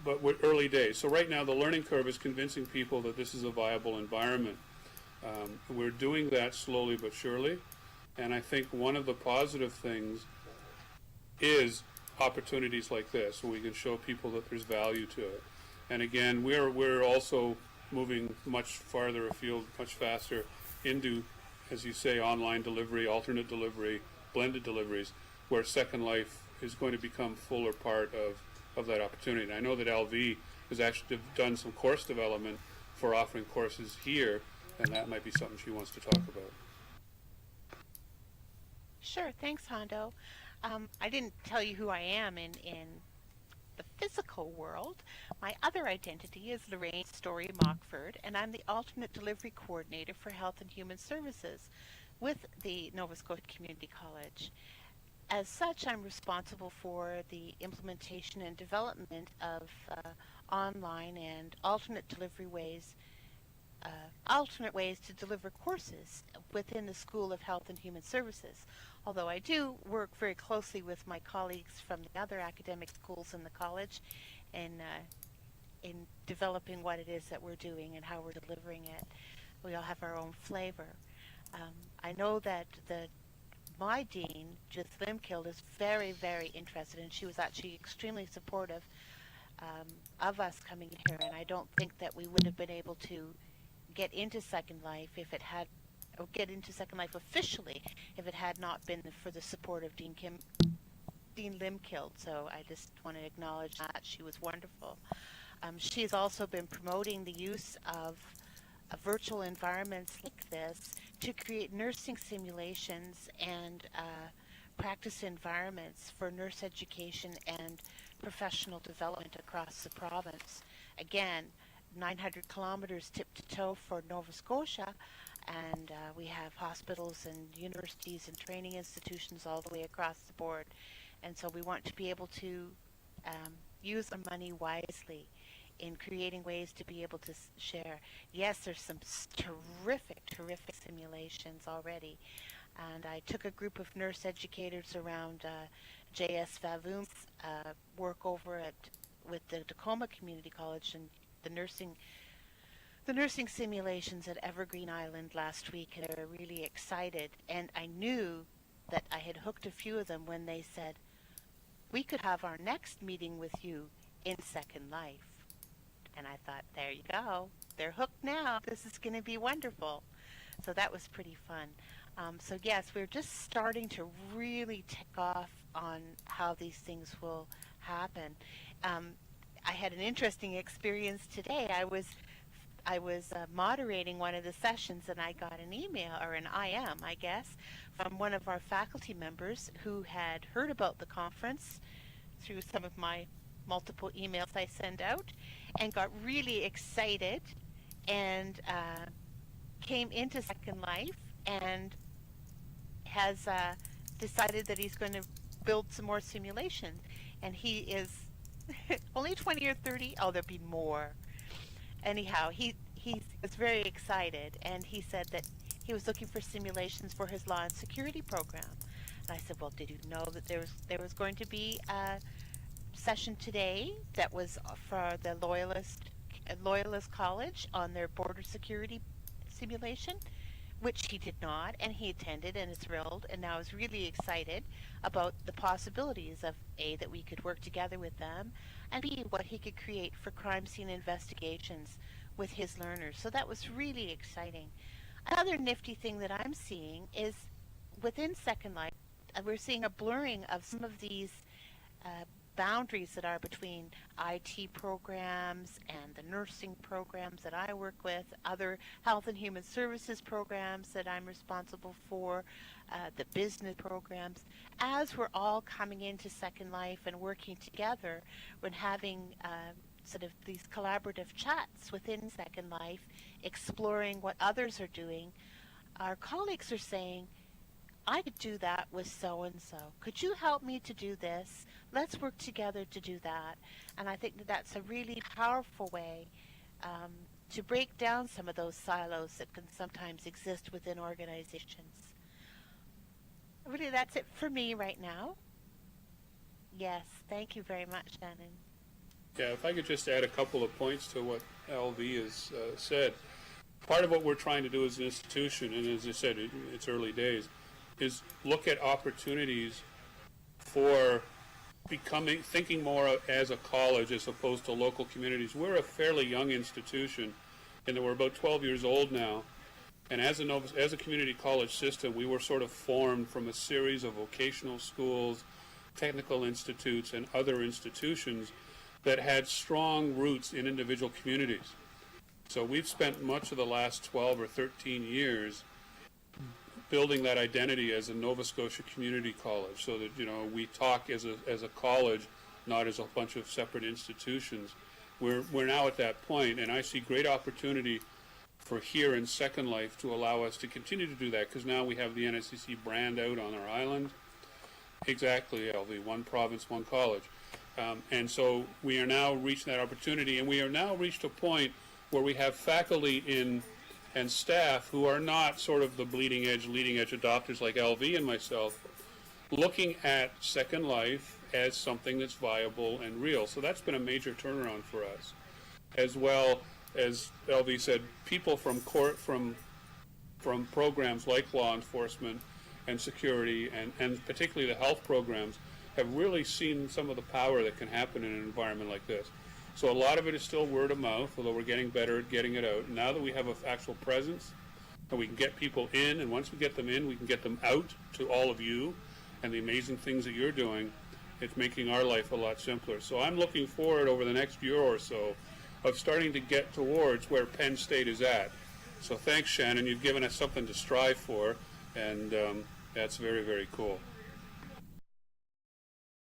but we're early days. So right now the learning curve is convincing people that this is a viable environment. We're doing that slowly but surely, and I think one of the positive things is opportunities like this, where we can show people that there's value to it. And again, we're also moving much farther afield, much faster into, as you say, online delivery, alternate delivery, blended deliveries, where Second Life is going to become fuller part of that opportunity. And I know that LV has actually done some course development for offering courses here, and that might be something she wants to talk about. Sure, thanks, Hondo. I didn't tell you who I am in the physical world. My other identity is Lorraine Storry Mockford, and I'm the alternate delivery coordinator for Health and Human Services with the Nova Scotia Community College. As such, I'm responsible for the implementation and development of online and alternate ways to deliver courses within the School of Health and Human Services. Although I do work very closely with my colleagues from the other academic schools in the college in developing what it is that we're doing and how we're delivering it. We all have our own flavor. I know that my dean, Judith Limkild, is very, very interested, and she was actually extremely supportive of us coming here, and I don't think that we would have been able to get into Second Life get into Second Life officially if it had not been for the support of Dean Limkild. So I just want to acknowledge that. She was wonderful. She has also been promoting the use of virtual environments like this to create nursing simulations and practice environments for nurse education and professional development across the province. Again, 900 kilometers tip to toe for Nova Scotia, and we have hospitals and universities and training institutions all the way across the board. And so we want to be able to use our money wisely in creating ways to be able to share. Yes, there's some terrific simulations already. And I took a group of nurse educators around J.S. Vavoom's work over with the Tacoma Community College and the nursing simulations at Evergreen Island last week, and they were really excited. And I knew that I had hooked a few of them when they said, we could have our next meeting with you in Second Life. And I thought, there you go. They're hooked now. This is going to be wonderful. So that was pretty fun. So yes, we're just starting to really tick off on how these things will happen. I had an interesting experience today. I was moderating one of the sessions, and I got an email, or an IM, I guess, from one of our faculty members who had heard about the conference through some of my multiple emails I send out, and got really excited and came into Second Life and has decided that he's going to build some more simulations. And he is only 20 or 30. Oh, there'll be more. Anyhow, he was very excited, and he said that he was looking for simulations for his law and security program. And I said, well, did you know that there was going to be a session today that was for the Loyalist College on their border security simulation, which he did not, and he attended and is thrilled, and now is really excited about the possibilities of A, that we could work together with them, and B, what he could create for crime scene investigations with his learners. So that was really exciting. Another nifty thing that I'm seeing is within Second Life, we're seeing a blurring of some of these boundaries that are between IT programs and the nursing programs that I work with, other health and human services programs that I'm responsible for, the business programs. As we're all coming into Second Life and working together, when having sort of these collaborative chats within Second Life, exploring what others are doing, our colleagues are saying, I could do that with so-and-so. Could you help me to do this? Let's work together to do that. And I think that that's a really powerful way to break down some of those silos that can sometimes exist within organizations. Really, that's it for me right now. Yes, thank you very much, Shannon. Yeah, if I could just add a couple of points to what LV has said. Part of what we're trying to do as an institution, and as I said, it's early days, is look at opportunities for thinking more as a college as opposed to local communities. We're a fairly young institution, and we're about 12 years old now. And as a community college system, we were sort of formed from a series of vocational schools, technical institutes, and other institutions that had strong roots in individual communities. So we've spent much of the last 12 or 13 years building that identity as a Nova Scotia community college, so that, you know, we talk as a college, not as a bunch of separate institutions. We're now at that point, and I see great opportunity for here in Second Life to allow us to continue to do that, because now we have the NSCC brand out on our island. Exactly, LV, one province, one college. And so we are now reaching that opportunity, and we are now reached a point where we have faculty and staff who are not sort of the bleeding edge, leading edge adopters like LV and myself, looking at Second Life as something that's viable and real. So that's been a major turnaround for us. As well as LV said, people from programs like law enforcement and security and particularly the health programs have really seen some of the power that can happen in an environment like this. So a lot of it is still word of mouth, although we're getting better at getting it out. Now that we have an actual presence, and we can get people in, and once we get them in, we can get them out to all of you and the amazing things that you're doing. It's making our life a lot simpler. So I'm looking forward over the next year or so of starting to get towards where Penn State is at. So thanks, Shannon. You've given us something to strive for, and that's very, very cool.